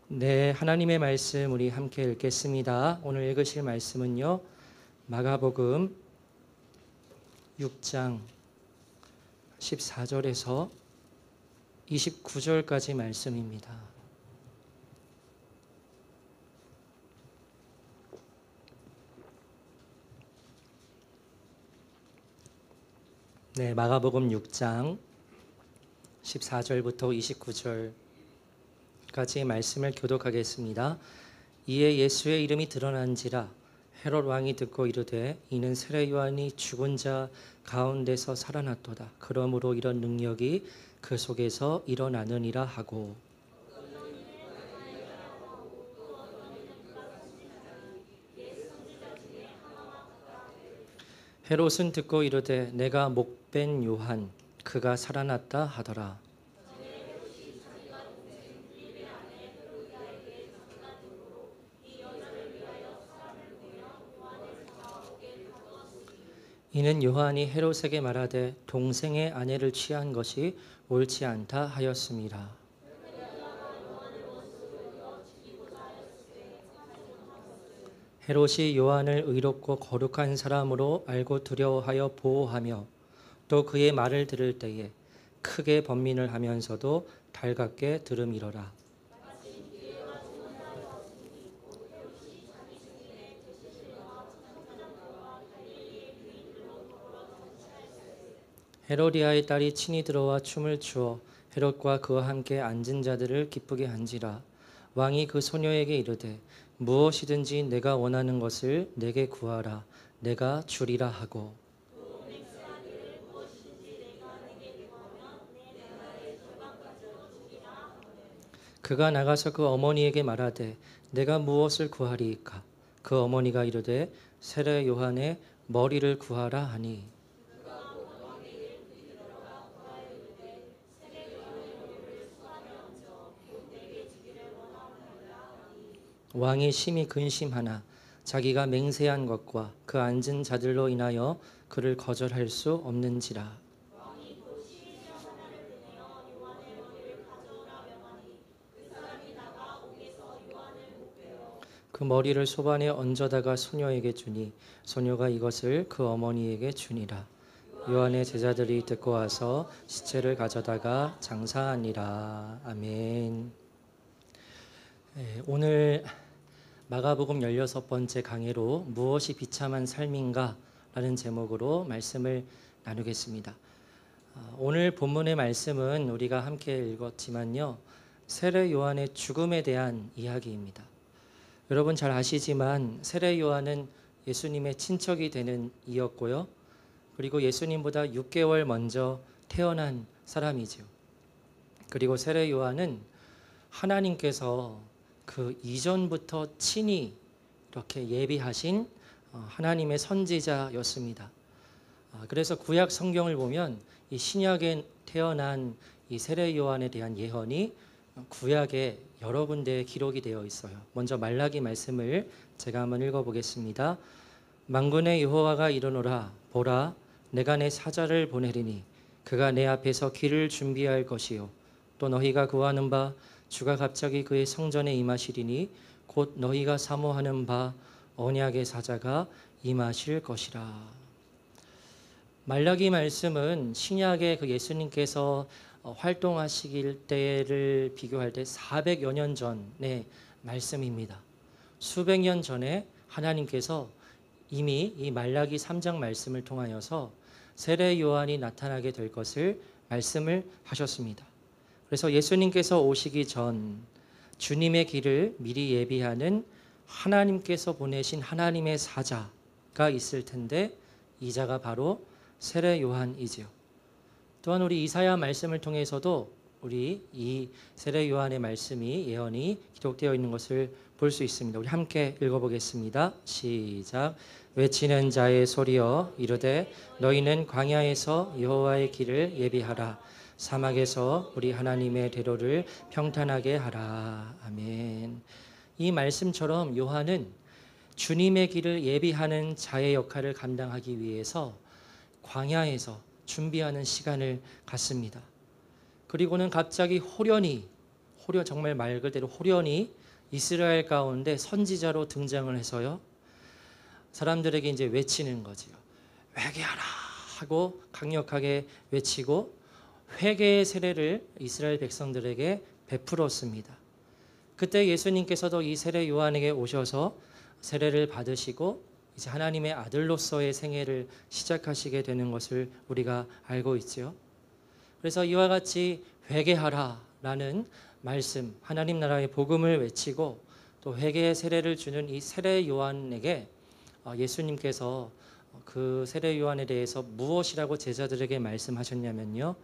네, 하나님의 말씀 우리 함께 읽겠습니다. 오늘 읽으실 말씀은요, 마가복음 6장 14절에서 29절까지 말씀입니다. 네, 마가복음 6장 14절부터 29절까지 말씀을 교독하겠습니다. 이에 예수의 이름이 드러난지라 헤롯 왕이 듣고 이르되 이는 세례 요한이 죽은 자 가운데서 살아났도다. 그러므로 이런 능력이 그 속에서 일어나느니라 하고, 헤롯은 듣고 이르되 내가 목벤 요한 그가 살아났다 하더라. 이는 요한이 헤롯에게 말하되 동생의 아내를 취한 것이 옳지 않다 하였습니다. 헤롯이 요한을 의롭고 거룩한 사람으로 알고 두려워하여 보호하며 또 그의 말을 들을 때에 크게 번민을 하면서도 달갑게 들음이러라. 헤로디아의 딸이 친히 들어와 춤을 추어 헤롯과 그와 함께 앉은 자들을 기쁘게 한지라. 왕이 그 소녀에게 이르되 무엇이든지 내가 원하는 것을 내게 구하라. 내가 주리라 하고, 그가 나가서 그 어머니에게 말하되 내가 무엇을 구하리이까? 그 어머니가 이르되 세례 요한의 머리를 구하라 하니, 왕이 심히 근심하나 자기가 맹세한 것과 그 앉은 자들로 인하여 그를 거절할 수 없는지라. 그 머리를 소반에 얹어다가 소녀에게 주니 소녀가 이것을 그 어머니에게 주니라. 요한의 제자들이 듣고 와서 시체를 가져다가 장사하니라. 아멘. 오늘 마가복음 16번째 강해로 무엇이 비참한 삶인가 라는 제목으로 말씀을 나누겠습니다. 오늘 본문의 말씀은 우리가 함께 읽었지만요, 세례 요한의 죽음에 대한 이야기입니다. 여러분 잘 아시지만 세례 요한은 예수님의 친척이 되는 이였고요, 그리고 예수님보다 6개월 먼저 태어난 사람이죠. 그리고 세례 요한은 하나님께서 그 이전부터 친히 이렇게 예비하신 하나님의 선지자였습니다. 그래서 구약 성경을 보면 이 신약에 태어난 이 세례 요한에 대한 예언이 구약에 여러 군데에 기록이 되어 있어요. 먼저 말라기 말씀을 제가 한번 읽어보겠습니다. 만군의 여호와가 이르노라. 보라, 내가 내 사자를 보내리니 그가 내 앞에서 길을 준비할 것이요 또 너희가 구하는 바 주가 갑자기 그의 성전에 임하시리니 곧 너희가 사모하는 바 언약의 사자가 임하실 것이라. 말라기 말씀은 신약의 그 예수님께서 활동하시길 때를 비교할 때 400여 년 전의 말씀입니다. 수백 년 전에 하나님께서 이미 이 말라기 3장 말씀을 통하여서 세례 요한이 나타나게 될 것을 말씀을 하셨습니다. 그래서 예수님께서 오시기 전 주님의 길을 미리 예비하는 하나님께서 보내신 하나님의 사자가 있을 텐데 이 자가 바로 세례 요한이지요. 또한 우리 이사야 말씀을 통해서도 우리 이 세례 요한의 말씀이 예언이 기록되어 있는 것을 볼 수 있습니다. 우리 함께 읽어보겠습니다. 시작. 외치는 자의 소리여 이르되 너희는 광야에서 여호와의 길을 예비하라. 사막에서 우리 하나님의 대로를 평탄하게 하라. 아멘. 이 말씀처럼 요한은 주님의 길을 예비하는 자의 역할을 감당하기 위해서 광야에서 준비하는 시간을 갖습니다. 그리고는 갑자기 호련, 정말 말 그대로 호련히 이스라엘 가운데 선지자로 등장을 해서요, 사람들에게 이제 외치는 거지요. 회개하라 하고 강력하게 외치고 회개의 세례를 이스라엘 백성들에게 베풀었습니다. 그때 예수님께서도 이 세례 요한에게 오셔서 세례를 받으시고 이제 하나님의 아들로서의 생애를 시작하시게 되는 것을 우리가 알고 있지요. 그래서 이와 같이 회개하라라는 말씀, 하나님 나라의 복음을 외치고 또 회개의 세례를 주는 이 세례 요한에게 예수님께서 그 세례 요한에 대해서 무엇이라고 제자들에게 말씀하셨냐면요,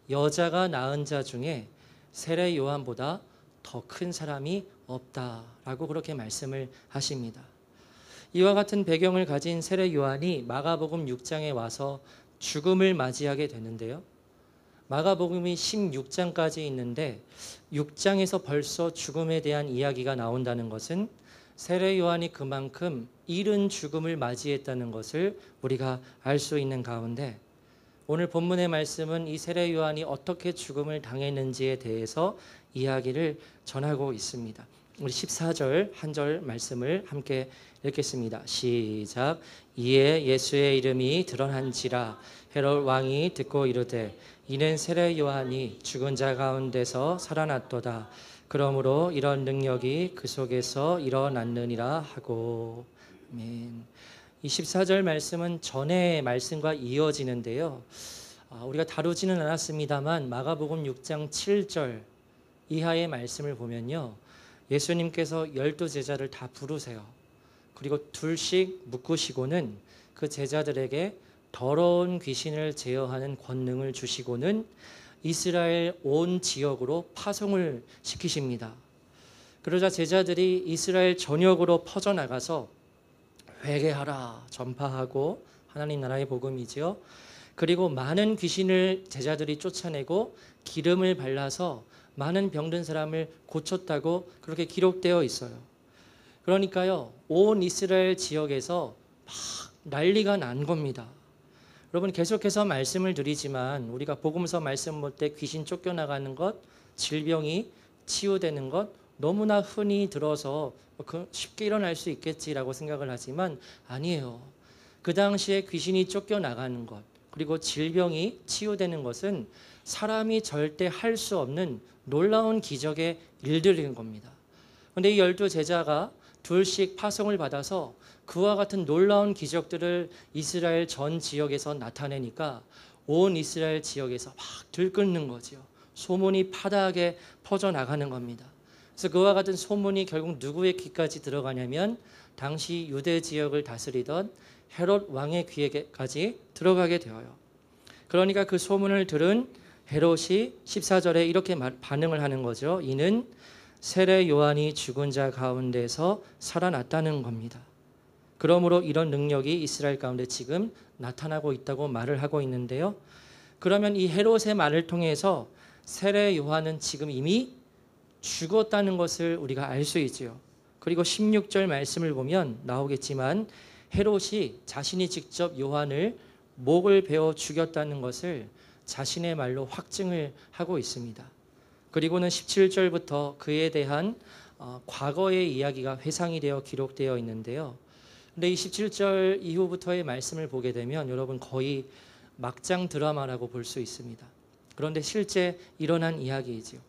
여자가 낳은 자 중에 세례 요한보다 더 큰 사람이 없다라고 그렇게 말씀을 하십니다. 이와 같은 배경을 가진 세례 요한이 마가복음 6장에 와서 죽음을 맞이하게 되는데요, 마가복음이 16장까지 있는데 6장에서 벌써 죽음에 대한 이야기가 나온다는 것은 세례 요한이 그만큼 이른 죽음을 맞이했다는 것을 우리가 알 수 있는 가운데, 오늘 본문의 말씀은 이 세례 요한이 어떻게 죽음을 당했는지에 대해서 이야기를 전하고 있습니다. 우리 14절 한 절 말씀을 함께 읽겠습니다. 시작. 이에 예수의 이름이 드러난지라 헤롯 왕이 듣고 이르되 이는 세례 요한이 죽은 자 가운데서 살아났도다. 그러므로 이런 능력이 그 속에서 일어났느니라 하고. 아멘. 이 14절 말씀은 전의 말씀과 이어지는데요, 우리가 다루지는 않았습니다만 마가복음 6장 7절 이하의 말씀을 보면요, 예수님께서 12제자를 다 부르세요. 그리고 둘씩 묶으시고는 그 제자들에게 더러운 귀신을 제어하는 권능을 주시고는 이스라엘 온 지역으로 파송을 시키십니다. 그러자 제자들이 이스라엘 전역으로 퍼져나가서 회개하라 전파하고, 하나님 나라의 복음이지요. 그리고 많은 귀신을 제자들이 쫓아내고 기름을 발라서 많은 병든 사람을 고쳤다고 그렇게 기록되어 있어요. 그러니까요, 온 이스라엘 지역에서 막 난리가 난 겁니다. 여러분, 계속해서 말씀을 드리지만 우리가 복음서 말씀 볼 때 귀신 쫓겨나가는 것, 질병이 치유되는 것 너무나 흔히 들어서 쉽게 일어날 수 있겠지라고 생각을 하지만 아니에요. 그 당시에 귀신이 쫓겨나가는 것, 그리고 질병이 치유되는 것은 사람이 절대 할 수 없는 놀라운 기적의 일들인 겁니다. 그런데 이 12제자가 둘씩 파송을 받아서 그와 같은 놀라운 기적들을 이스라엘 전 지역에서 나타내니까 온 이스라엘 지역에서 막 들끓는 거죠. 소문이 파다하게 퍼져나가는 겁니다. 그래서 그와 같은 소문이 결국 누구의 귀까지 들어가냐면 당시 유대 지역을 다스리던 헤롯 왕의 귀에까지 들어가게 되어요. 그러니까 그 소문을 들은 헤롯이 14절에 이렇게 반응을 하는 거죠. 이는 세례 요한이 죽은 자 가운데서 살아났다는 겁니다. 그러므로 이런 능력이 이스라엘 가운데 지금 나타나고 있다고 말을 하고 있는데요, 그러면 이 헤롯의 말을 통해서 세례 요한은 지금 이미 죽었다는 것을 우리가 알 수 있지요. 그리고 16절 말씀을 보면 나오겠지만 헤롯이 자신이 직접 요한을 목을 베어 죽였다는 것을 자신의 말로 확증을 하고 있습니다. 그리고는 17절부터 그에 대한 과거의 이야기가 회상이 되어 기록되어 있는데요, 근데 이 17절 이후부터의 말씀을 보게 되면 여러분 거의 막장 드라마라고 볼 수 있습니다. 그런데 실제 일어난 이야기이지요.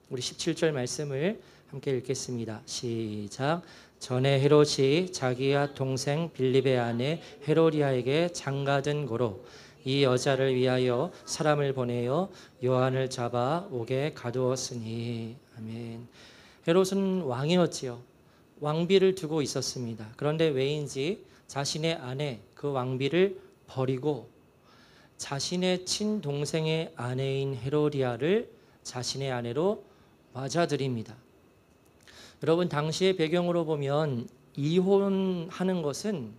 우리 17절 말씀을 함께 읽겠습니다. 시작. 전에 헤롯이 자기와 동생 빌립의 아내 헤로디아에게 장가든 고로 이 여자를 위하여 사람을 보내어 요한을 잡아 옥에 가두었으니. 아멘. 헤롯은 왕이었지요. 왕비를 두고 있었습니다. 그런데 왜인지 자신의 아내 그 왕비를 버리고 자신의 친동생의 아내인 헤로디아를 자신의 아내로 맞아들입니다. 여러분, 당시의 배경으로 보면 이혼하는 것은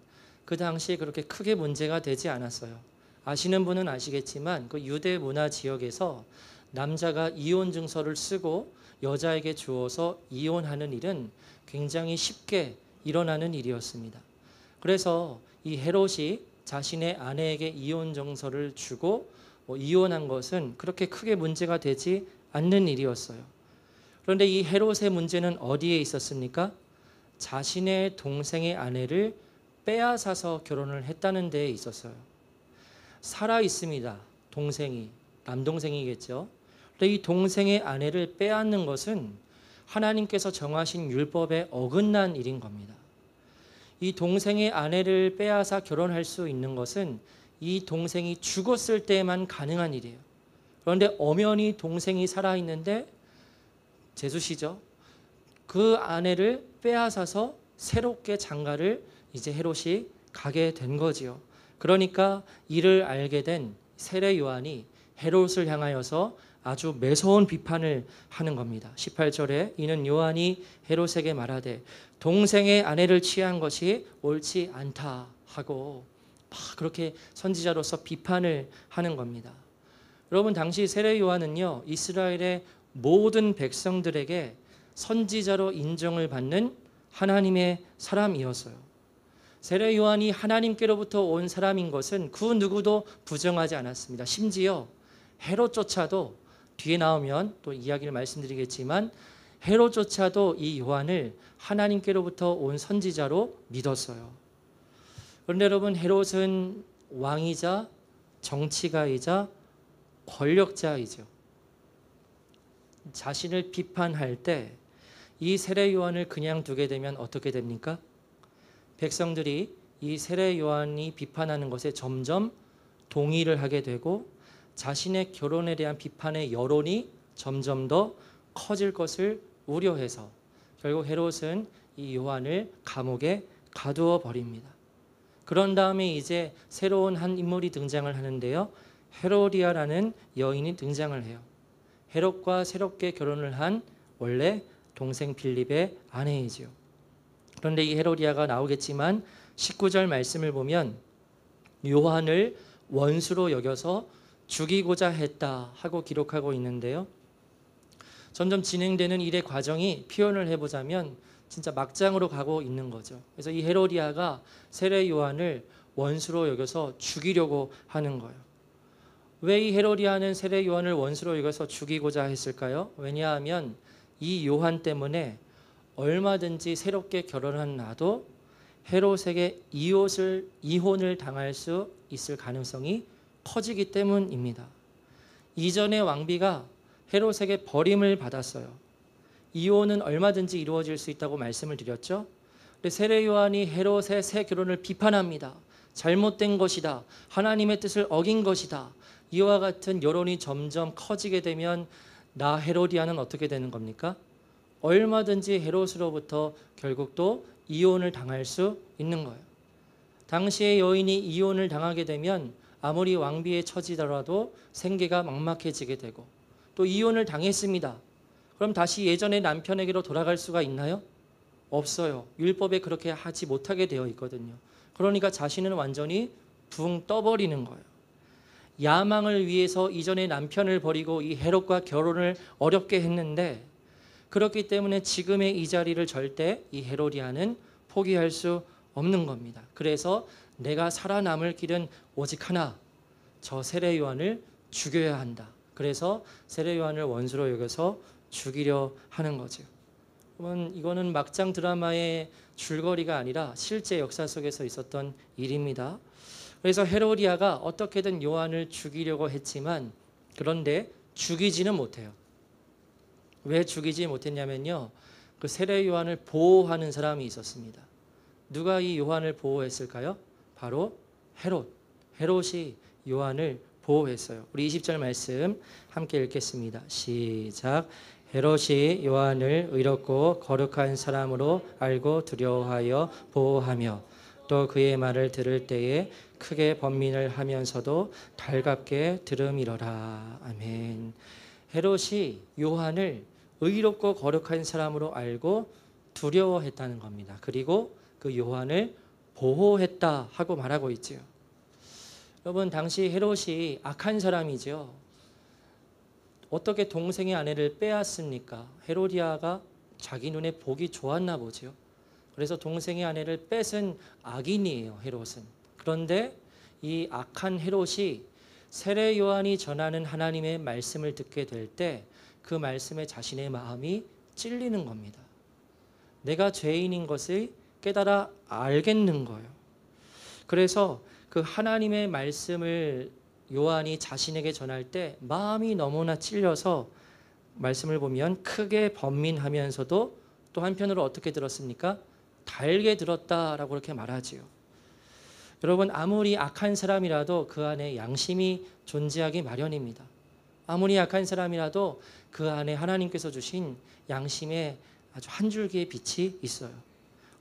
그 당시에 그렇게 크게 문제가 되지 않았어요. 아시는 분은 아시겠지만 그 유대 문화 지역에서 남자가 이혼 증서를 쓰고 여자에게 주어서 이혼하는 일은 굉장히 쉽게 일어나는 일이었습니다. 그래서 이 헤롯이 자신의 아내에게 이혼 증서를 주고 이혼한 것은 그렇게 크게 문제가 되지 않는 일이었어요. 그런데 이 헤롯의 문제는 어디에 있었습니까? 자신의 동생의 아내를 빼앗아서 결혼을 했다는 데에 있었어요. 살아 있습니다. 동생이, 남동생이겠죠. 그런데 이 동생의 아내를 빼앗는 것은 하나님께서 정하신 율법에 어긋난 일인 겁니다. 이 동생의 아내를 빼앗아 결혼할 수 있는 것은 이 동생이 죽었을 때만 가능한 일이에요. 그런데 엄연히 동생이 살아있는데 재수시죠. 그 아내를 빼앗아서 새롭게 장가를 이제 헤롯이 가게 된 거지요. 그러니까 이를 알게 된 세례 요한이 헤롯을 향하여서 아주 매서운 비판을 하는 겁니다. 18절에 이는 요한이 헤롯에게 말하되 동생의 아내를 취한 것이 옳지 않다 하고 막 그렇게 선지자로서 비판을 하는 겁니다. 여러분 당시 세례 요한은요 이스라엘의 모든 백성들에게 선지자로 인정을 받는 하나님의 사람이었어요. 세례 요한이 하나님께로부터 온 사람인 것은 그 누구도 부정하지 않았습니다. 심지어 헤롯조차도 뒤에 나오면 또 이야기를 말씀드리겠지만 헤롯조차도 이 요한을 하나님께로부터 온 선지자로 믿었어요. 그런데 여러분 헤롯은 왕이자 정치가이자 권력자이죠. 자신을 비판할 때 이 세례 요한을 그냥 두게 되면 어떻게 됩니까? 백성들이 이 세례 요한이 비판하는 것에 점점 동의를 하게 되고 자신의 결혼에 대한 비판의 여론이 점점 더 커질 것을 우려해서 결국 헤롯은 이 요한을 감옥에 가두어 버립니다. 그런 다음에 이제 새로운 한 인물이 등장을 하는데요. 헤로디아라는 여인이 등장을 해요. 헤롯과 새롭게 결혼을 한 원래 동생 빌립의 아내이지요. 그런데 이 헤로디아가 나오겠지만 19절 말씀을 보면 요한을 원수로 여겨서 죽이고자 했다 하고 기록하고 있는데요. 점점 진행되는 일의 과정이 표현을 해보자면 진짜 막장으로 가고 있는 거죠. 그래서 이 헤로디아가 세례 요한을 원수로 여겨서 죽이려고 하는 거예요. 왜 이 헤로디아는 세례 요한을 원수로 여겨서 죽이고자 했을까요? 왜냐하면 이 요한 때문에 얼마든지 새롭게 결혼한 나도 헤롯에게 이혼을 당할 수 있을 가능성이 커지기 때문입니다. 이전의 왕비가 헤롯에게 버림을 받았어요. 이혼은 얼마든지 이루어질 수 있다고 말씀을 드렸죠. 근데 세례 요한이 헤롯의 새 결혼을 비판합니다. 잘못된 것이다. 하나님의 뜻을 어긴 것이다. 이와 같은 여론이 점점 커지게 되면 나 헤로디아는 어떻게 되는 겁니까? 얼마든지 헤롯으로부터 결국 또 이혼을 당할 수 있는 거예요. 당시의 여인이 이혼을 당하게 되면 아무리 왕비의 처지더라도 생계가 막막해지게 되고 또 이혼을 당했습니다. 그럼 다시 예전의 남편에게로 돌아갈 수가 있나요? 없어요. 율법에 그렇게 하지 못하게 되어 있거든요. 그러니까 자신은 완전히 붕 떠버리는 거예요. 야망을 위해서 이전의 남편을 버리고 이 헤롯과 결혼을 어렵게 했는데 그렇기 때문에 지금의 이 자리를 절대 이 헤로디아는 포기할 수 없는 겁니다. 그래서 내가 살아남을 길은 오직 하나, 저 세례 요한을 죽여야 한다. 그래서 세례 요한을 원수로 여겨서 죽이려 하는 거죠. 그러면 이거는 막장 드라마의 줄거리가 아니라 실제 역사 속에서 있었던 일입니다. 그래서 헤로디아가 어떻게든 요한을 죽이려고 했지만 그런데 죽이지는 못해요. 왜 죽이지 못했냐면요. 그 세례 요한을 보호하는 사람이 있었습니다. 누가 이 요한을 보호했을까요? 바로 헤롯. 헤롯이 요한을 보호했어요. 우리 20절 말씀 함께 읽겠습니다. 시작. 헤롯이 요한을 의롭고 거룩한 사람으로 알고 두려워하여 보호하며 또 그의 말을 들을 때에 크게 번민을 하면서도 달갑게 들음이러라. 아멘. 헤롯이 요한을 의롭고 거룩한 사람으로 알고 두려워했다는 겁니다. 그리고 그 요한을 보호했다 하고 말하고 있지요. 여러분 당시 헤롯이 악한 사람이죠. 어떻게 동생의 아내를 빼앗습니까? 헤로디아가 자기 눈에 보기 좋았나 보죠. 그래서 동생의 아내를 뺏은 악인이에요, 헤롯은. 그런데 이 악한 헤롯이 세례 요한이 전하는 하나님의 말씀을 듣게 될 때 그 말씀에 자신의 마음이 찔리는 겁니다. 내가 죄인인 것을 깨달아 알겠는 거예요. 그래서 그 하나님의 말씀을 요한이 자신에게 전할 때 마음이 너무나 찔려서 말씀을 보면 크게 번민하면서도 또 한편으로 어떻게 들었습니까? 달게 들었다라고 그렇게 말하지요. 여러분, 아무리 악한 사람이라도 그 안에 양심이 존재하기 마련입니다. 아무리 악한 사람이라도 그 안에 하나님께서 주신 양심의 아주 한 줄기의 빛이 있어요.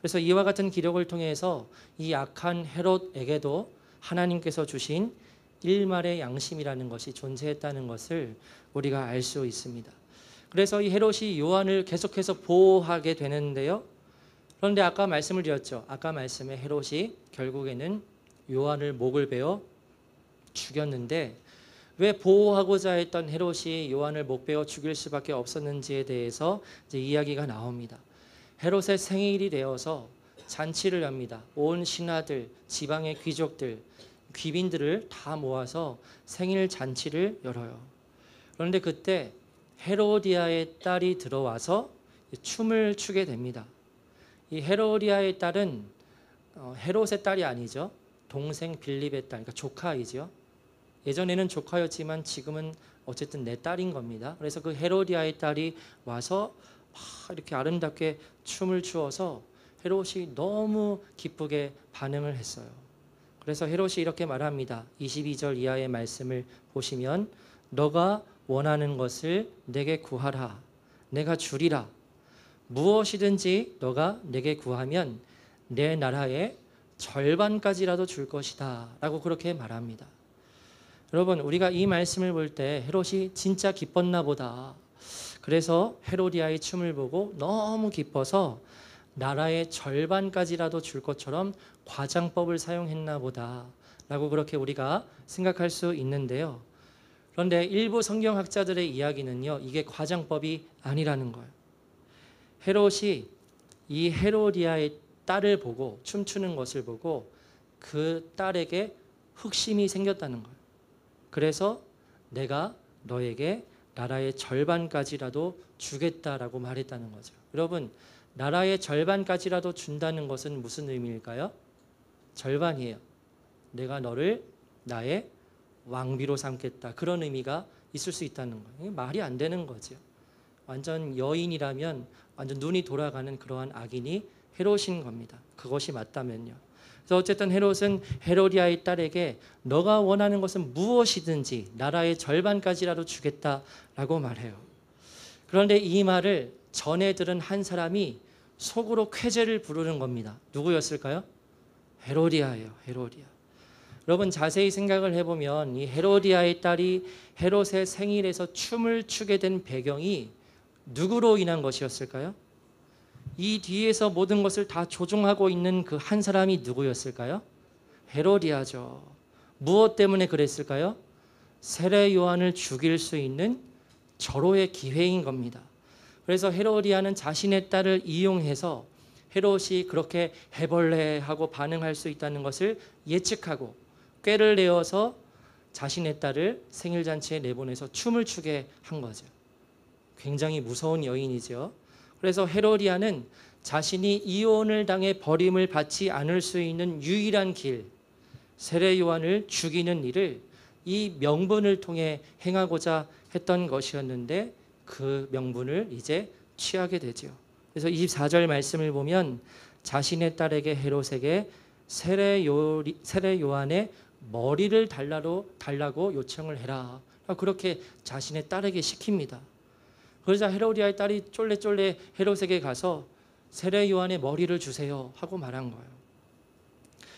그래서 이와 같은 기록을 통해서 이 악한 헤롯에게도 하나님께서 주신 일말의 양심이라는 것이 존재했다는 것을 우리가 알 수 있습니다. 그래서 이 헤롯이 요한을 계속해서 보호하게 되는데요. 그런데 아까 말씀을 드렸죠. 아까 말씀에 헤롯이 결국에는 요한을 목을 베어 죽였는데 왜 보호하고자 했던 헤롯이 요한을 목 베어 죽일 수밖에 없었는지에 대해서 이제 이야기가 나옵니다. 헤롯의 생일이 되어서 잔치를 엽니다. 온 신하들, 지방의 귀족들, 귀빈들을 다 모아서 생일 잔치를 열어요. 그런데 그때 헤로디아의 딸이 들어와서 춤을 추게 됩니다. 이 헤로디아의 딸은 헤롯의 딸이 아니죠. 동생 빌립의 딸, 그러니까 조카이죠. 예전에는 조카였지만 지금은 어쨌든 내 딸인 겁니다. 그래서 그 헤로디아의 딸이 와서 막 이렇게 아름답게 춤을 추어서 헤롯이 너무 기쁘게 반응을 했어요. 그래서 헤롯이 이렇게 말합니다. 22절 이하의 말씀을 보시면 너가 원하는 것을 내게 구하라. 내가 주리라. 무엇이든지 너가 내게 구하면 내 나라의 절반까지라도 줄 것이다 라고 그렇게 말합니다. 여러분, 우리가 이 말씀을 볼 때 헤롯이 진짜 기뻤나 보다. 그래서 헤로디아의 춤을 보고 너무 기뻐서 나라의 절반까지라도 줄 것처럼 과장법을 사용했나 보다 라고 그렇게 우리가 생각할 수 있는데요. 그런데 일부 성경학자들의 이야기는요, 이게 과장법이 아니라는 거예요. 헤롯이 이 헤로디아의 딸을 보고 춤추는 것을 보고 그 딸에게 흑심이 생겼다는 거예요. 그래서 내가 너에게 나라의 절반까지라도 주겠다라고 말했다는 거죠. 여러분, 나라의 절반까지라도 준다는 것은 무슨 의미일까요? 절반이에요. 내가 너를 나의 왕비로 삼겠다. 그런 의미가 있을 수 있다는 거예요. 말이 안 되는 거죠. 완전 여인이라면 완전 눈이 돌아가는 그러한 악인이 헤롯인 겁니다. 그것이 맞다면요. 그래서 어쨌든 헤롯은 헤로디아의 딸에게 너가 원하는 것은 무엇이든지 나라의 절반까지라도 주겠다라고 말해요. 그런데 이 말을 전해 들은 한 사람이 속으로 쾌재를 부르는 겁니다. 누구였을까요? 헤로디아예요. 헤로디아. 여러분, 자세히 생각을 해보면 이 헤로디아의 딸이 헤롯의 생일에서 춤을 추게 된 배경이 누구로 인한 것이었을까요? 이 뒤에서 모든 것을 다 조종하고 있는 그 한 사람이 누구였을까요? 헤로디아죠. 무엇 때문에 그랬을까요? 세례 요한을 죽일 수 있는 절호의 기회인 겁니다. 그래서 헤로디아는 자신의 딸을 이용해서 헤롯이 그렇게 해볼래 하고 반응할 수 있다는 것을 예측하고 꾀를 내어서 자신의 딸을 생일잔치에 내보내서 춤을 추게 한 거죠. 굉장히 무서운 여인이죠. 그래서 헤로디아는 자신이 이혼을 당해 버림을 받지 않을 수 있는 유일한 길, 세례 요한을 죽이는 일을 이 명분을 통해 행하고자 했던 것이었는데 그 명분을 이제 취하게 되죠. 그래서 24절 말씀을 보면 자신의 딸에게 헤롯에게 세례 요한의 머리를 달라고 요청을 해라. 그렇게 자신의 딸에게 시킵니다. 그러자 헤로디아의 딸이 쫄래쫄래 헤롯에게 가서 세례 요한의 머리를 주세요 하고 말한 거예요.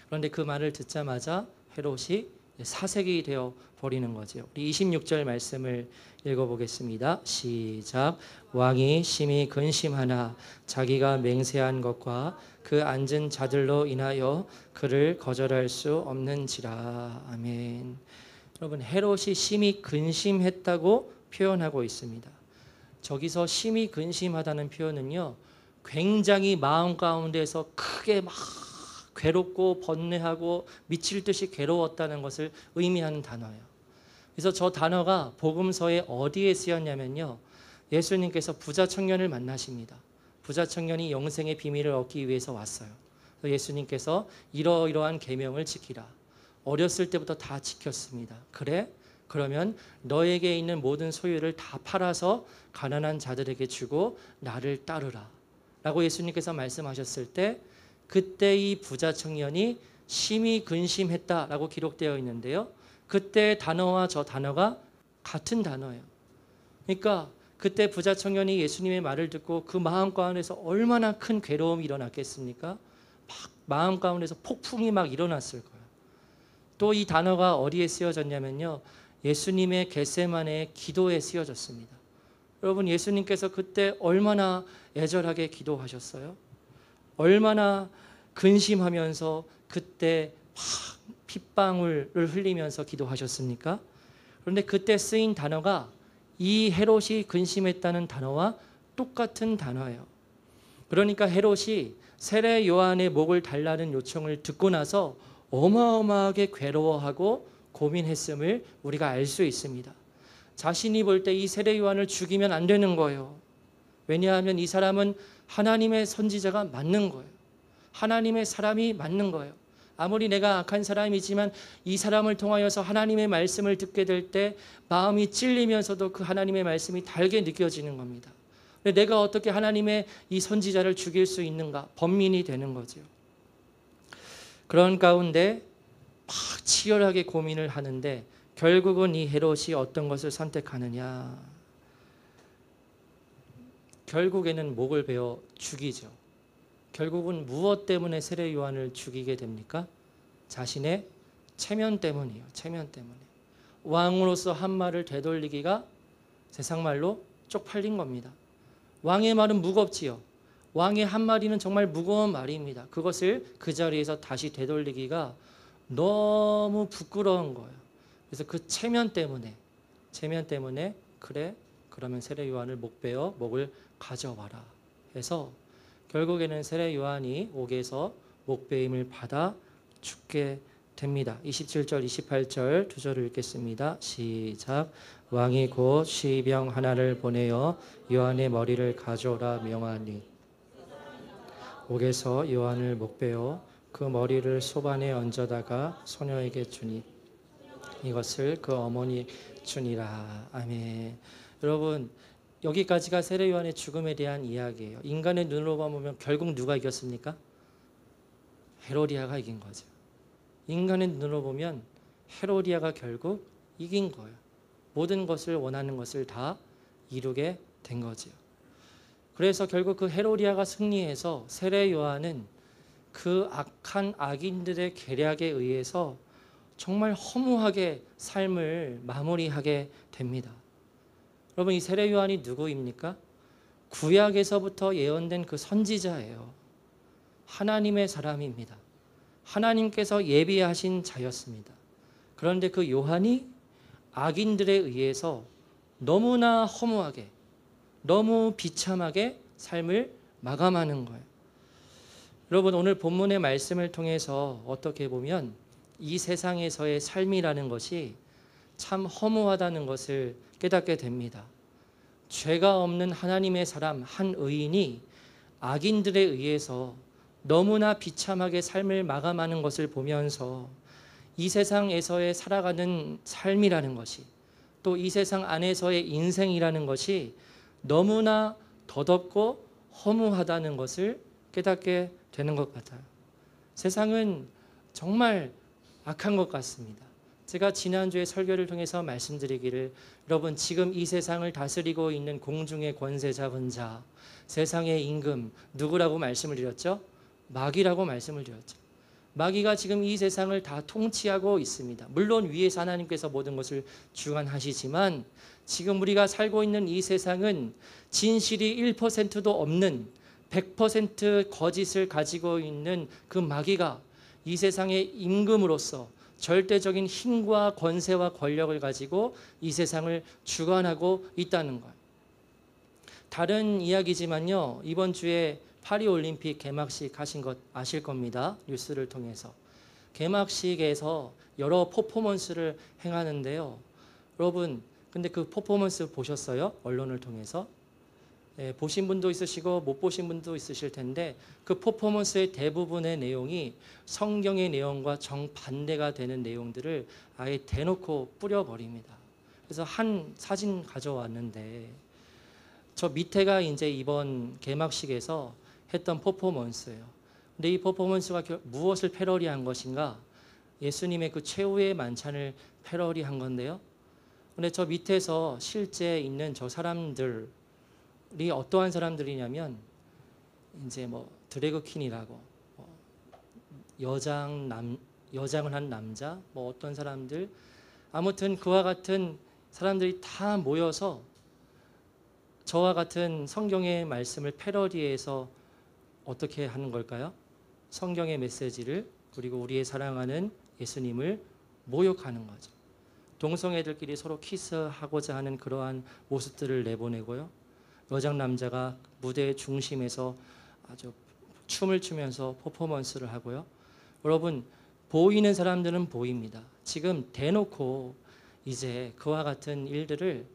그런데 그 말을 듣자마자 헤롯이 사색이 되어 버리는 거죠. 우리 26절 말씀을 읽어보겠습니다. 시작. 왕이 심히 근심하나 자기가 맹세한 것과 그 앉은 자들로 인하여 그를 거절할 수 없는지라. 아멘. 여러분, 헤롯이 심히 근심했다고 표현하고 있습니다. 저기서 심히 근심하다는 표현은요, 굉장히 마음 가운데서 크게 막 괴롭고 번뇌하고 미칠 듯이 괴로웠다는 것을 의미하는 단어예요. 그래서 저 단어가 복음서에 어디에 쓰였냐면요, 예수님께서 부자 청년을 만나십니다. 부자 청년이 영생의 비밀을 얻기 위해서 왔어요. 예수님께서 이러이러한 계명을 지키라. 어렸을 때부터 다 지켰습니다. 그래? 그러면 너에게 있는 모든 소유를 다 팔아서 가난한 자들에게 주고 나를 따르라. 라고 예수님께서 말씀하셨을 때 그때 이 부자 청년이 심히 근심했다라고 기록되어 있는데요. 그때 단어와 저 단어가 같은 단어예요. 그러니까 그때 부자 청년이 예수님의 말을 듣고 그 마음 가운데서 얼마나 큰 괴로움이 일어났겠습니까? 막 마음 가운데서 폭풍이 막 일어났을 거예요. 또 이 단어가 어디에 쓰여졌냐면요. 예수님의 겟세마네의 기도에 쓰여졌습니다. 여러분, 예수님께서 그때 얼마나 애절하게 기도하셨어요? 얼마나 근심하면서 그때 막 핏방울을 흘리면서 기도하셨습니까? 그런데 그때 쓰인 단어가 이 헤롯이 근심했다는 단어와 똑같은 단어예요. 그러니까 헤롯이 세례 요한의 목을 달라는 요청을 듣고 나서 어마어마하게 괴로워하고 고민했음을 우리가 알 수 있습니다. 자신이 볼 때 이 세례 요한을 죽이면 안 되는 거예요. 왜냐하면 이 사람은 하나님의 선지자가 맞는 거예요. 하나님의 사람이 맞는 거예요. 아무리 내가 악한 사람이지만 이 사람을 통하여서 하나님의 말씀을 듣게 될 때 마음이 찔리면서도 그 하나님의 말씀이 달게 느껴지는 겁니다. 내가 어떻게 하나님의 이 선지자를 죽일 수 있는가? 번민이 되는 거죠. 그런 가운데 막 치열하게 고민을 하는데 결국은 이 헤롯이 어떤 것을 선택하느냐? 결국에는 목을 베어 죽이죠. 결국은 무엇 때문에 세례 요한을 죽이게 됩니까? 자신의 체면 때문이에요. 체면 때문에. 왕으로서 한 말을 되돌리기가 세상 말로 쪽팔린 겁니다. 왕의 말은 무겁지요. 왕의 한마디는 정말 무거운 말입니다. 그것을 그 자리에서 다시 되돌리기가 너무 부끄러운 거예요. 그래서 그 체면 때문에 그래? 그러면 세례 요한을 목베어 목을 가져와라 해서 결국에는 세례 요한이 옥에서 목베임을 받아 죽게 됩니다. 27절 28절 두 절을 읽겠습니다. 시작. 왕이 곧 시병 하나를 보내어 요한의 머리를 가져오라 명하니 옥에서 요한을 목베어 그 머리를 소반에 얹어다가 소녀에게 주니 이것을 그 어머니 주니라. 아멘. 여러분, 여기까지가 세례 요한의 죽음에 대한 이야기예요. 인간의 눈으로 보면 결국 누가 이겼습니까? 헤로디아가 이긴 거죠. 인간의 눈으로 보면 헤로디아가 결국 이긴 거예요. 모든 것을 원하는 것을 다 이루게 된 거죠. 그래서 결국 그 헤로디아가 승리해서 세례 요한은 그 악한 악인들의 계략에 의해서 정말 허무하게 삶을 마무리하게 됩니다. 여러분, 이 세례 요한이 누구입니까? 구약에서부터 예언된 그 선지자예요. 하나님의 사람입니다. 하나님께서 예비하신 자였습니다. 그런데 그 요한이 악인들에 의해서 너무나 허무하게, 너무 비참하게 삶을 마감하는 거예요. 여러분, 오늘 본문의 말씀을 통해서 어떻게 보면 이 세상에서의 삶이라는 것이 참 허무하다는 것을 깨닫게 됩니다. 죄가 없는 하나님의 사람 한 의인이 악인들에 의해서 너무나 비참하게 삶을 마감하는 것을 보면서 이 세상에서의 살아가는 삶이라는 것이 또 이 세상 안에서의 인생이라는 것이 너무나 더덥고 허무하다는 것을 깨닫게 되는 것 같아요. 세상은 정말 악한 것 같습니다. 제가 지난주에 설교를 통해서 말씀드리기를 여러분, 지금 이 세상을 다스리고 있는 공중의 권세 잡은 자, 세상의 임금 누구라고 말씀을 드렸죠? 마귀라고 말씀을 드렸죠. 마귀가 지금 이 세상을 다 통치하고 있습니다. 물론 위에서 하나님께서 모든 것을 주관하시지만 지금 우리가 살고 있는 이 세상은 진실이 1%도 없는 100% 거짓을 가지고 있는 그 마귀가 이 세상의 임금으로서 절대적인 힘과 권세와 권력을 가지고 이 세상을 주관하고 있다는 거예요. 다른 이야기지만요, 이번 주에 파리올림픽 개막식 하신 것 아실 겁니다. 뉴스를 통해서. 개막식에서 여러 퍼포먼스를 행하는데요. 여러분, 근데 그 퍼포먼스 보셨어요? 언론을 통해서? 보신 분도 있으시고 못 보신 분도 있으실 텐데 그 퍼포먼스의 대부분의 내용이 성경의 내용과 정반대가 되는 내용들을 아예 대놓고 뿌려버립니다. 그래서 한 사진 가져왔는데 저 밑에가 이제 이번 개막식에서 했던 퍼포먼스예요. 근데 이 퍼포먼스가 무엇을 패러디한 것인가? 예수님의 그 최후의 만찬을 패러디한 건데요. 근데 저 밑에서 실제 있는 저 사람들이 어떠한 사람들이냐면 이제 뭐 드래그 퀸이라고 여장을 한 남자 뭐 어떤 사람들 아무튼 그와 같은 사람들이 다 모여서 저와 같은 성경의 말씀을 패러디해서 어떻게 하는 걸까요? 성경의 메시지를 그리고 우리의 사랑하는 예수님을 모욕하는 거죠. 동성애들끼리 서로 키스하고자 하는 그러한 모습들을 내보내고요. 여장 남자가 무대의 중심에서 아주 춤을 추면서 퍼포먼스를 하고요. 여러분 보이는 사람들은 보입니다. 지금 대놓고 이제 그와 같은 일들을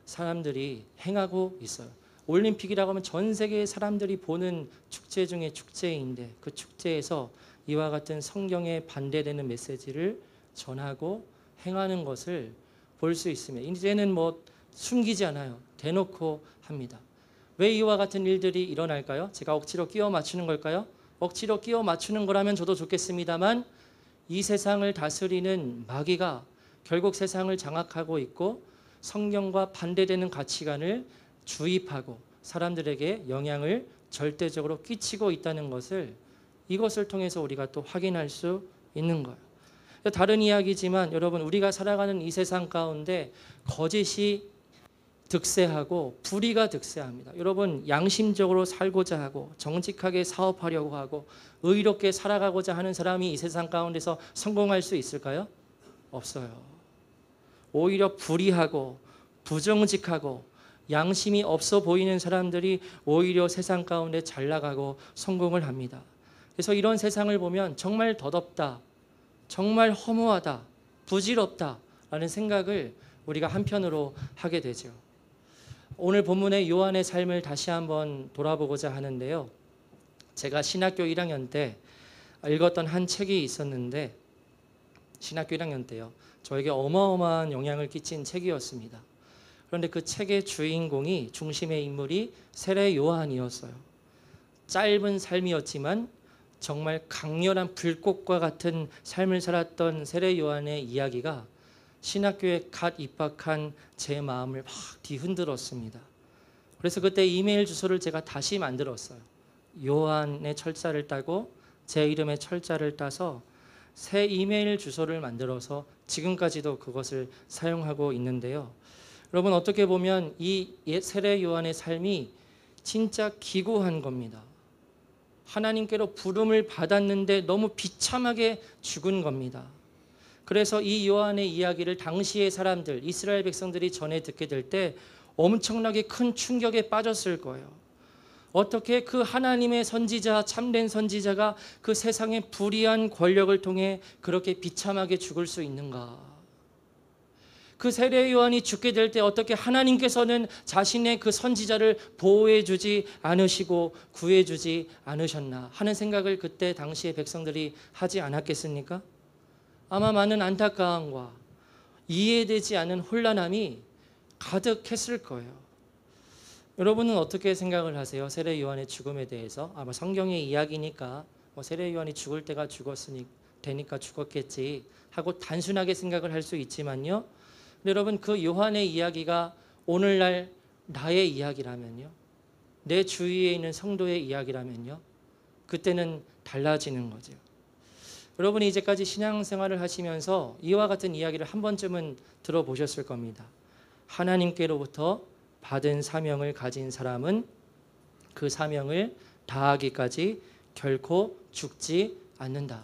사람들이 행하고 있어요. 올림픽이라고 하면 전 세계의 사람들이 보는 축제 중에 축제인데 그 축제에서 이와 같은 성경에 반대되는 메시지를 전하고 행하는 것을 볼 수 있으며 이제는 뭐 숨기지 않아요. 대놓고 합니다. 왜 이와 같은 일들이 일어날까요? 제가 억지로 끼워 맞추는 걸까요? 억지로 끼워 맞추는 거라면 저도 좋겠습니다만 이 세상을 다스리는 마귀가 결국 세상을 장악하고 있고 성경과 반대되는 가치관을 주입하고 사람들에게 영향을 절대적으로 끼치고 있다는 것을 이것을 통해서 우리가 또 확인할 수 있는 거예요. 다른 이야기지만 여러분 우리가 살아가는 이 세상 가운데 거짓이 득세하고 불의가 득세합니다. 여러분 양심적으로 살고자 하고 정직하게 사업하려고 하고 의롭게 살아가고자 하는 사람이 이 세상 가운데서 성공할 수 있을까요? 없어요. 오히려 불의하고 부정직하고 양심이 없어 보이는 사람들이 오히려 세상 가운데 잘 나가고 성공을 합니다. 그래서 이런 세상을 보면 정말 덧없다, 정말 허무하다, 부질없다라는 생각을 우리가 한편으로 하게 되죠. 오늘 본문의 요한의 삶을 다시 한번 돌아보고자 하는데요. 제가 신학교 1학년 때 읽었던 한 책이 있었는데 신학교 1학년 때요. 저에게 어마어마한 영향을 끼친 책이었습니다. 그런데 그 책의 주인공이 중심의 인물이 세례 요한이었어요. 짧은 삶이었지만 정말 강렬한 불꽃과 같은 삶을 살았던 세례 요한의 이야기가 신학교에 갓 입학한 제 마음을 막 뒤흔들었습니다. 그래서 그때 이메일 주소를 제가 다시 만들었어요. 요한의 철자를 따고 제 이름의 철자를 따서 새 이메일 주소를 만들어서 지금까지도 그것을 사용하고 있는데요. 여러분 어떻게 보면 이 세례 요한의 삶이 진짜 기구한 겁니다. 하나님께로 부름을 받았는데 너무 비참하게 죽은 겁니다. 그래서 이 요한의 이야기를 당시의 사람들, 이스라엘 백성들이 전해 듣게 될 때 엄청나게 큰 충격에 빠졌을 거예요. 어떻게 그 하나님의 선지자, 참된 선지자가 그 세상의 불의한 권력을 통해 그렇게 비참하게 죽을 수 있는가? 그 세례 요한이 죽게 될 때 어떻게 하나님께서는 자신의 그 선지자를 보호해 주지 않으시고 구해 주지 않으셨나 하는 생각을 그때 당시의 백성들이 하지 않았겠습니까? 아마 많은 안타까움과 이해되지 않은 혼란함이 가득했을 거예요. 여러분은 어떻게 생각을 하세요? 세례 요한의 죽음에 대해서 아마 성경의 이야기니까 세례 요한이 죽을 때가 되니까 죽었겠지 하고 단순하게 생각을 할 수 있지만요. 여러분 그 요한의 이야기가 오늘날 나의 이야기라면요, 내 주위에 있는 성도의 이야기라면요, 그때는 달라지는 거죠. 여러분이 이제까지 신앙생활을 하시면서 이와 같은 이야기를 한 번쯤은 들어보셨을 겁니다. 하나님께로부터 받은 사명을 가진 사람은 그 사명을 다하기까지 결코 죽지 않는다.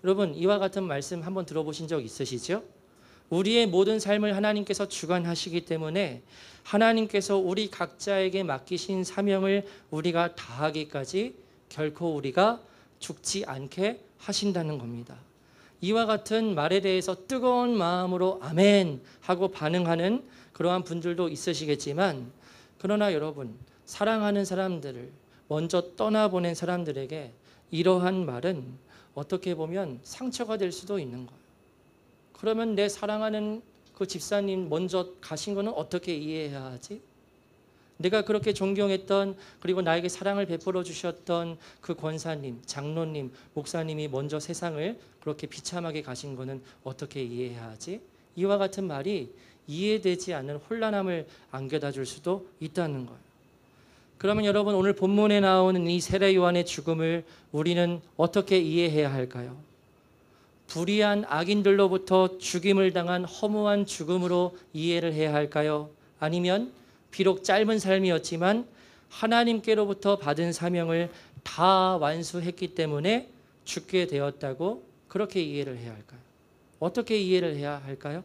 여러분 이와 같은 말씀 한번 들어보신 적 있으시죠? 우리의 모든 삶을 하나님께서 주관하시기 때문에 하나님께서 우리 각자에게 맡기신 사명을 우리가 다하기까지 결코 우리가 죽지 않게 하신다는 겁니다. 이와 같은 말에 대해서 뜨거운 마음으로 아멘 하고 반응하는 그러한 분들도 있으시겠지만, 그러나 여러분 사랑하는 사람들을 먼저 떠나보낸 사람들에게 이러한 말은 어떻게 보면 상처가 될 수도 있는 거예요. 그러면 내 사랑하는 그 집사님 먼저 가신 거는 어떻게 이해해야 하지? 내가 그렇게 존경했던, 그리고 나에게 사랑을 베풀어 주셨던 그 권사님, 장로님, 목사님이 먼저 세상을 그렇게 비참하게 가신 거는 어떻게 이해해야 하지? 이와 같은 말이 이해되지 않는 혼란함을 안겨다 줄 수도 있다는 거예요. 그러면 여러분, 오늘 본문에 나오는 이 세례 요한의 죽음을 우리는 어떻게 이해해야 할까요? 불의한 악인들로부터 죽임을 당한 허무한 죽음으로 이해를 해야 할까요? 아니면 비록 짧은 삶이었지만 하나님께로부터 받은 사명을 다 완수했기 때문에 죽게 되었다고 그렇게 이해를 해야 할까요? 어떻게 이해를 해야 할까요?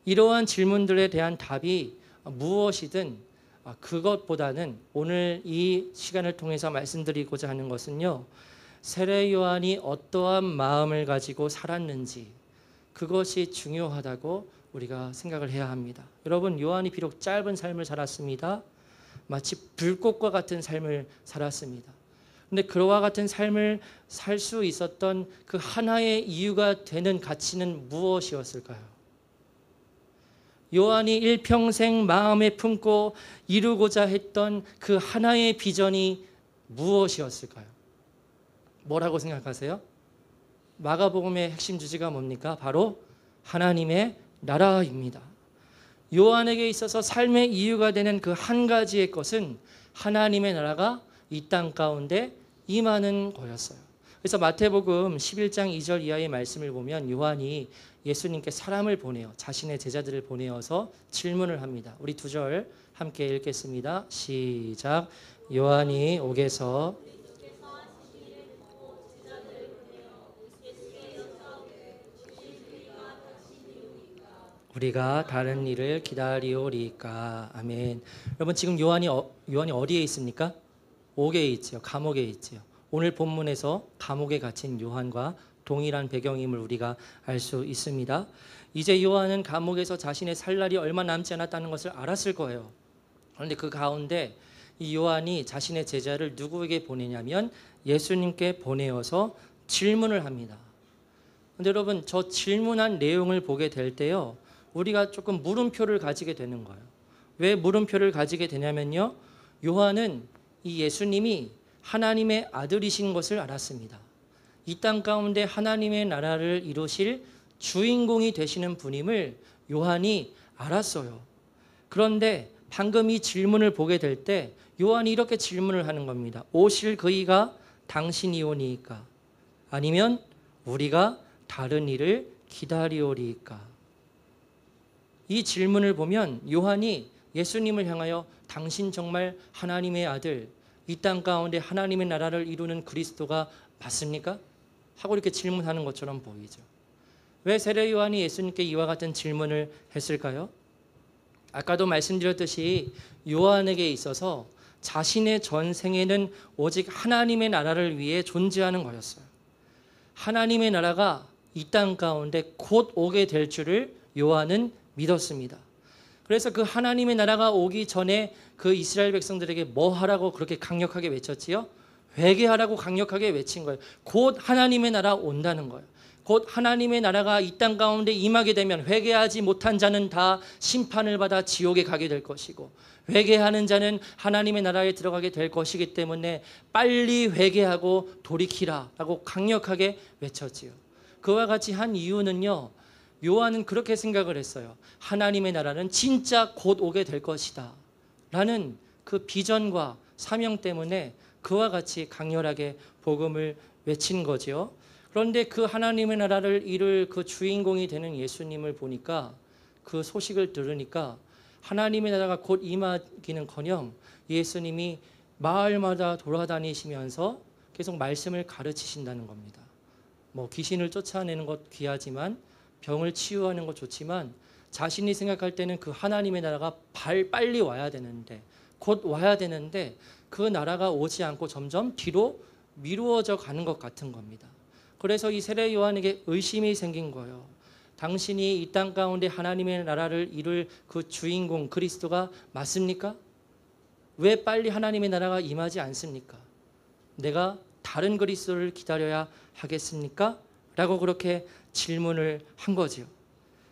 이러한 질문들에 대한 답이 무엇이든 그것보다는 오늘 이 시간을 통해서 말씀드리고자 하는 것은요, 세례 요한이 어떠한 마음을 가지고 살았는지, 그것이 중요하다고 우리가 생각을 해야 합니다. 여러분, 요한이 비록 짧은 삶을 살았습니다. 마치 불꽃과 같은 삶을 살았습니다. 근데 그와 같은 삶을 살 수 있었던 그 하나의 이유가 되는 가치는 무엇이었을까요? 요한이 일평생 마음에 품고 이루고자 했던 그 하나의 비전이 무엇이었을까요? 뭐라고 생각하세요? 마가복음의 핵심 주제가 뭡니까? 바로 하나님의 나라입니다. 요한에게 있어서 삶의 이유가 되는 그 한 가지의 것은 하나님의 나라가 이 땅 가운데 임하는 거였어요. 그래서 마태복음 11장 2절 이하의 말씀을 보면 요한이 예수님께 사람을 보내어, 자신의 제자들을 보내어서 질문을 합니다. 우리 두 절 함께 읽겠습니다. 시작. 요한이 옥에서 우리가 다른 일을 기다리오리까. 아멘. 여러분, 지금 요한이 어디에 있습니까? 옥에 있지요. 감옥에 있지요. 오늘 본문에서 감옥에 갇힌 요한과 동일한 배경임을 우리가 알 수 있습니다. 이제 요한은 감옥에서 자신의 살 날이 얼마 남지 않았다는 것을 알았을 거예요. 그런데 그 가운데 이 요한이 자신의 제자를 누구에게 보내냐면 예수님께 보내어서 질문을 합니다. 그런데 여러분, 저 질문한 내용을 보게 될 때요, 우리가 조금 물음표를 가지게 되는 거예요. 왜 물음표를 가지게 되냐면요, 요한은 이 예수님이 하나님의 아들이신 것을 알았습니다. 이 땅 가운데 하나님의 나라를 이루실 주인공이 되시는 분임을 요한이 알았어요. 그런데 방금 이 질문을 보게 될 때 요한이 이렇게 질문을 하는 겁니다. 오실 그이가 당신이오니이까? 아니면 우리가 다른 일을 기다리오리이까? 이 질문을 보면 요한이 예수님을 향하여 당신 정말 하나님의 아들, 이 땅 가운데 하나님의 나라를 이루는 그리스도가 맞습니까? 하고 이렇게 질문하는 것처럼 보이죠. 왜 세례 요한이 예수님께 이와 같은 질문을 했을까요? 아까도 말씀드렸듯이 요한에게 있어서 자신의 전생에는 오직 하나님의 나라를 위해 존재하는 거였어요. 하나님의 나라가 이 땅 가운데 곧 오게 될 줄을 요한은 믿었습니다. 그래서 그 하나님의 나라가 오기 전에 그 이스라엘 백성들에게 뭐 하라고 그렇게 강력하게 외쳤지요? 회개하라고 강력하게 외친 거예요. 곧 하나님의 나라 온다는 거예요. 곧 하나님의 나라가 이 땅 가운데 임하게 되면 회개하지 못한 자는 다 심판을 받아 지옥에 가게 될 것이고, 회개하는 자는 하나님의 나라에 들어가게 될 것이기 때문에 빨리 회개하고 돌이키라라고 강력하게 외쳤지요. 그와 같이 한 이유는요, 요한은 그렇게 생각을 했어요. 하나님의 나라는 진짜 곧 오게 될 것이다 라는 그 비전과 사명 때문에 그와 같이 강렬하게 복음을 외친 거죠. 그런데 그 하나님의 나라를 이룰 그 주인공이 되는 예수님을 보니까, 그 소식을 들으니까 하나님의 나라가 곧 임하기는커녕 예수님이 마을마다 돌아다니시면서 계속 말씀을 가르치신다는 겁니다. 뭐 귀신을 쫓아내는 것 귀하지만, 병을 치유하는 것 좋지만, 자신이 생각할 때는 그 하나님의 나라가 빨리 와야 되는데, 곧 와야 되는데 그 나라가 오지 않고 점점 뒤로 미루어져 가는 것 같은 겁니다. 그래서 이 세례 요한에게 의심이 생긴 거예요. 당신이 이 땅 가운데 하나님의 나라를 이룰 그 주인공 그리스도가 맞습니까? 왜 빨리 하나님의 나라가 임하지 않습니까? 내가 다른 그리스도를 기다려야 하겠습니까? 라고 그렇게 질문을 한 거지요.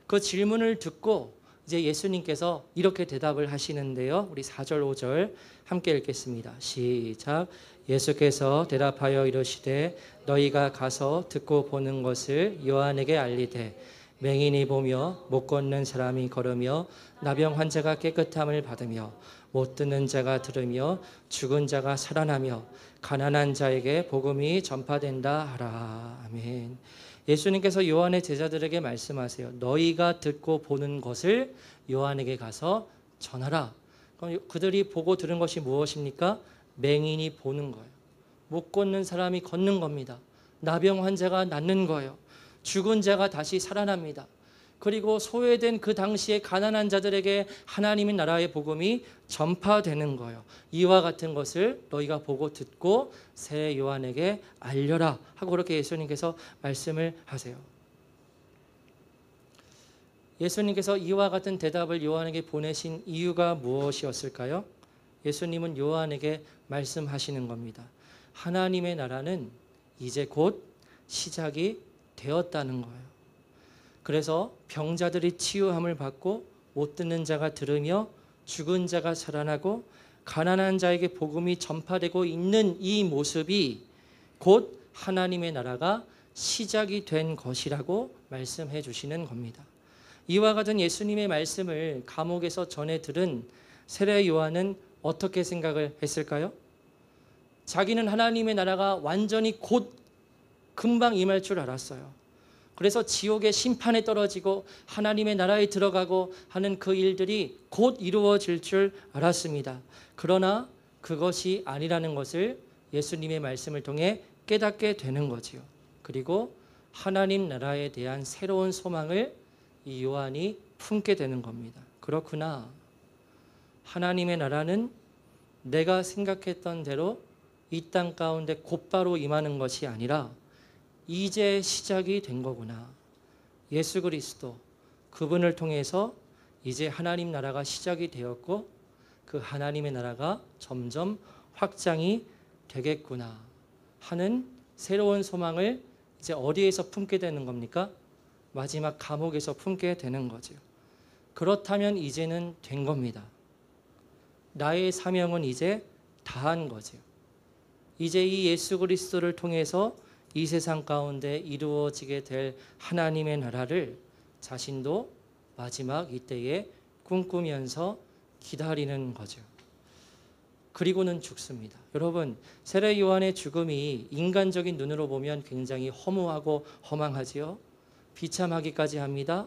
그 질문을 듣고 이제 예수님께서 이렇게 대답을 하시는데요. 우리 4절 5절 함께 읽겠습니다. 시작. 예수께서 대답하여 이르시되 너희가 가서 듣고 보는 것을 요한에게 알리되 맹인이 보며 못 걷는 사람이 걸으며 나병 환자가 깨끗함을 받으며 못 듣는 자가 들으며 죽은 자가 살아나며 가난한 자에게 복음이 전파된다 하라. 아멘. 예수님께서 요한의 제자들에게 말씀하세요. 너희가 듣고 보는 것을 요한에게 가서 전하라. 그럼 그들이 보고 들은 것이 무엇입니까? 맹인이 보는 거예요. 못 걷는 사람이 걷는 겁니다. 나병 환자가 낫는 거예요. 죽은 자가 다시 살아납니다. 그리고 소외된 그 당시에 가난한 자들에게 하나님의 나라의 복음이 전파되는 거예요. 이와 같은 것을 너희가 보고 듣고 새 요한에게 알려라 하고 그렇게 예수님께서 말씀을 하세요. 예수님께서 이와 같은 대답을 요한에게 보내신 이유가 무엇이었을까요? 예수님은 요한에게 말씀하시는 겁니다. 하나님의 나라는 이제 곧 시작이 되었다는 거예요. 그래서 병자들이 치유함을 받고 못 듣는 자가 들으며 죽은 자가 살아나고 가난한 자에게 복음이 전파되고 있는 이 모습이 곧 하나님의 나라가 시작이 된 것이라고 말씀해 주시는 겁니다. 이와 같은 예수님의 말씀을 감옥에서 전해 들은 세례 요한은 어떻게 생각을 했을까요? 자기는 하나님의 나라가 완전히 곧 금방 임할 줄 알았어요. 그래서 지옥의 심판에 떨어지고 하나님의 나라에 들어가고 하는 그 일들이 곧 이루어질 줄 알았습니다. 그러나 그것이 아니라는 것을 예수님의 말씀을 통해 깨닫게 되는 거지요. 그리고 하나님 나라에 대한 새로운 소망을 이 요한이 품게 되는 겁니다. 그렇구나. 하나님의 나라는 내가 생각했던 대로 이 땅 가운데 곧바로 임하는 것이 아니라 이제 시작이 된 거구나. 예수 그리스도 그분을 통해서 이제 하나님 나라가 시작이 되었고 그 하나님의 나라가 점점 확장이 되겠구나 하는 새로운 소망을 이제 어디에서 품게 되는 겁니까? 마지막 감옥에서 품게 되는 거죠. 그렇다면 이제는 된 겁니다. 나의 사명은 이제 다한 거죠. 이제 이 예수 그리스도를 통해서 이 세상 가운데 이루어지게 될 하나님의 나라를 자신도 마지막 이때에 꿈꾸면서 기다리는 거죠. 그리고는 죽습니다. 여러분, 세례 요한의 죽음이 인간적인 눈으로 보면 굉장히 허무하고 허망하지요. 비참하기까지 합니다.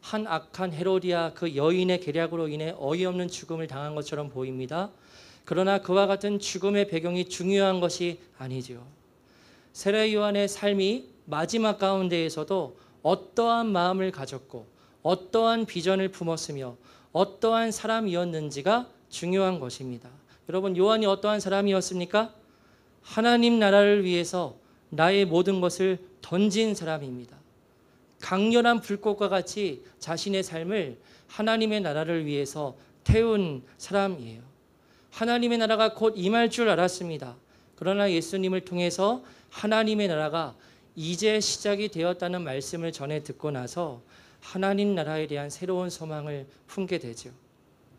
한 악한 헤로디아 그 여인의 계략으로 인해 어이없는 죽음을 당한 것처럼 보입니다. 그러나 그와 같은 죽음의 배경이 중요한 것이 아니죠. 세례 요한의 삶이 마지막 가운데에서도 어떠한 마음을 가졌고 어떠한 비전을 품었으며 어떠한 사람이었는지가 중요한 것입니다. 여러분, 요한이 어떠한 사람이었습니까? 하나님 나라를 위해서 나의 모든 것을 던진 사람입니다. 강렬한 불꽃과 같이 자신의 삶을 하나님의 나라를 위해서 태운 사람이에요. 하나님의 나라가 곧 임할 줄 알았습니다. 그러나 예수님을 통해서 하나님의 나라가 이제 시작이 되었다는 말씀을 전해 듣고 나서 하나님 나라에 대한 새로운 소망을 품게 되죠.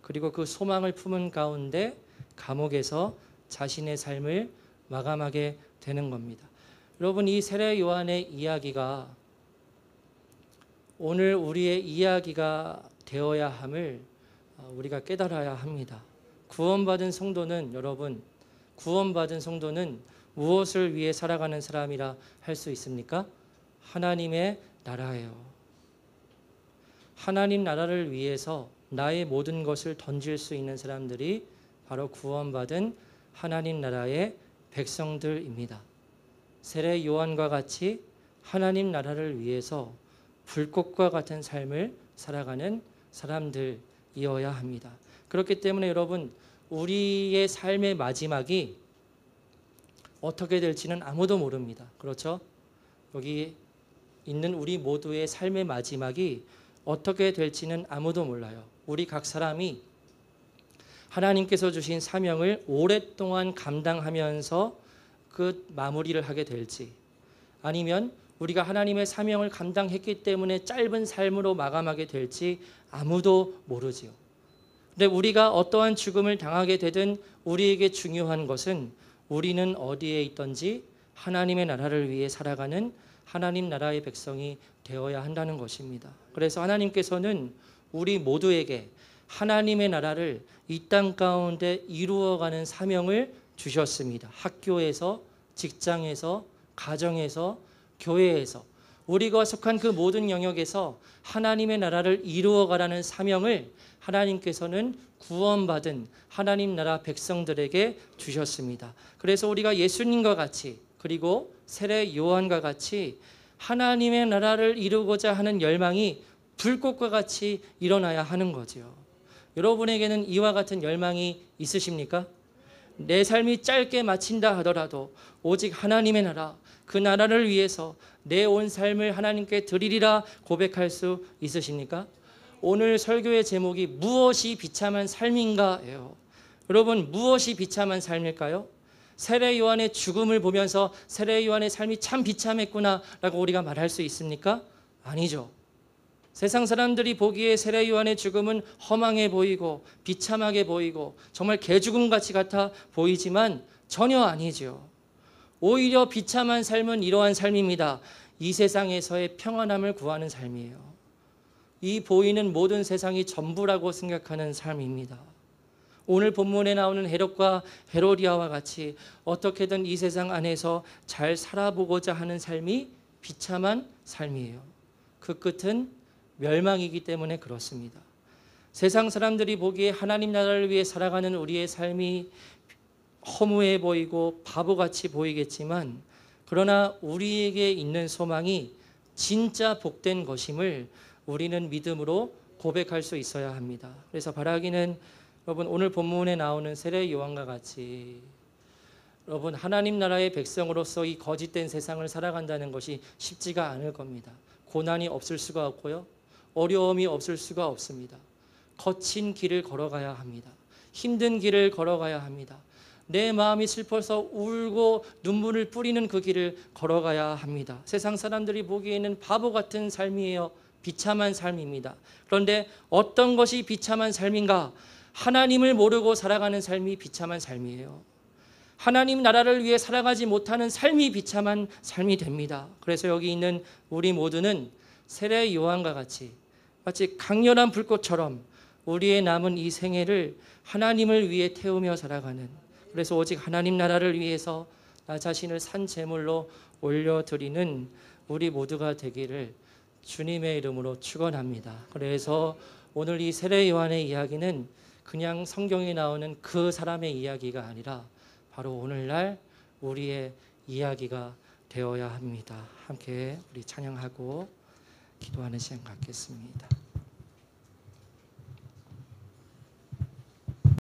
그리고 그 소망을 품은 가운데 감옥에서 자신의 삶을 마감하게 되는 겁니다. 여러분, 이 세례 요한의 이야기가 오늘 우리의 이야기가 되어야 함을 우리가 깨달아야 합니다. 구원받은 성도는 여러분, 구원받은 성도는 무엇을 위해 살아가는 사람이라 할 수 있습니까? 하나님의 나라예요. 하나님 나라를 위해서 나의 모든 것을 던질 수 있는 사람들이 바로 구원받은 하나님 나라의 백성들입니다. 세례 요한과 같이 하나님 나라를 위해서 불꽃과 같은 삶을 살아가는 사람들이어야 합니다. 그렇기 때문에 여러분, 우리의 삶의 마지막이 어떻게 될지는 아무도 모릅니다. 그렇죠? 여기 있는 우리 모두의 삶의 마지막이 어떻게 될지는 아무도 몰라요. 우리 각 사람이 하나님께서 주신 사명을 오랫동안 감당하면서 그 마무리를 하게 될지, 아니면 우리가 하나님의 사명을 감당했기 때문에 짧은 삶으로 마감하게 될지 아무도 모르지요. 근데 우리가 어떠한 죽음을 당하게 되든 우리에게 중요한 것은 우리는 어디에 있든지 하나님의 나라를 위해 살아가는 하나님 나라의 백성이 되어야 한다는 것입니다. 그래서 하나님께서는 우리 모두에게 하나님의 나라를 이 땅 가운데 이루어가는 사명을 주셨습니다. 학교에서, 직장에서, 가정에서, 교회에서, 우리가 속한 그 모든 영역에서 하나님의 나라를 이루어가라는 사명을 하나님께서는 구원받은 하나님 나라 백성들에게 주셨습니다. 그래서 우리가 예수님과 같이, 그리고 세례 요한과 같이 하나님의 나라를 이루고자 하는 열망이 불꽃과 같이 일어나야 하는 거죠. 여러분에게는 이와 같은 열망이 있으십니까? 내 삶이 짧게 마친다 하더라도 오직 하나님의 나라, 그 나라를 위해서 내 온 삶을 하나님께 드리리라 고백할 수 있으십니까? 오늘 설교의 제목이 무엇이 비참한 삶인가예요. 여러분, 무엇이 비참한 삶일까요? 세례 요한의 죽음을 보면서 세례 요한의 삶이 참 비참했구나라고 우리가 말할 수 있습니까? 아니죠. 세상 사람들이 보기에 세례 요한의 죽음은 허망해 보이고 비참하게 보이고 정말 개죽음같이 같아 보이지만 전혀 아니죠. 오히려 비참한 삶은 이러한 삶입니다. 이 세상에서의 평안함을 구하는 삶이에요. 이 보이는 모든 세상이 전부라고 생각하는 삶입니다. 오늘 본문에 나오는 헤롯과 헤로디아와 같이 어떻게든 이 세상 안에서 잘 살아보고자 하는 삶이 비참한 삶이에요. 그 끝은 멸망이기 때문에 그렇습니다. 세상 사람들이 보기에 하나님 나라를 위해 살아가는 우리의 삶이 허무해 보이고 바보같이 보이겠지만, 그러나 우리에게 있는 소망이 진짜 복된 것임을 우리는 믿음으로 고백할 수 있어야 합니다. 그래서 바라기는 여러분, 오늘 본문에 나오는 세례 요한과 같이 여러분, 하나님 나라의 백성으로서 이 거짓된 세상을 살아간다는 것이 쉽지가 않을 겁니다. 고난이 없을 수가 없고요, 어려움이 없을 수가 없습니다. 거친 길을 걸어가야 합니다. 힘든 길을 걸어가야 합니다. 내 마음이 슬퍼서 울고 눈물을 뿌리는 그 길을 걸어가야 합니다. 세상 사람들이 보기에는 바보 같은 삶이에요. 비참한 삶입니다. 그런데 어떤 것이 비참한 삶인가? 하나님을 모르고 살아가는 삶이 비참한 삶이에요. 하나님 나라를 위해 살아가지 못하는 삶이 비참한 삶이 됩니다. 그래서 여기 있는 우리 모두는 세례 요한과 같이 마치 강렬한 불꽃처럼 우리의 남은 이 생애를 하나님을 위해 태우며 살아가는, 그래서 오직 하나님 나라를 위해서 나 자신을 산 제물로 올려드리는 우리 모두가 되기를 주님의 이름으로 축원합니다. 그래서 오늘 이 세례 요한의 이야기는 그냥 성경에 나오는 그 사람의 이야기가 아니라 바로 오늘날 우리의 이야기가 되어야 합니다. 함께 우리 찬양하고 기도하는 시간 갖겠습니다.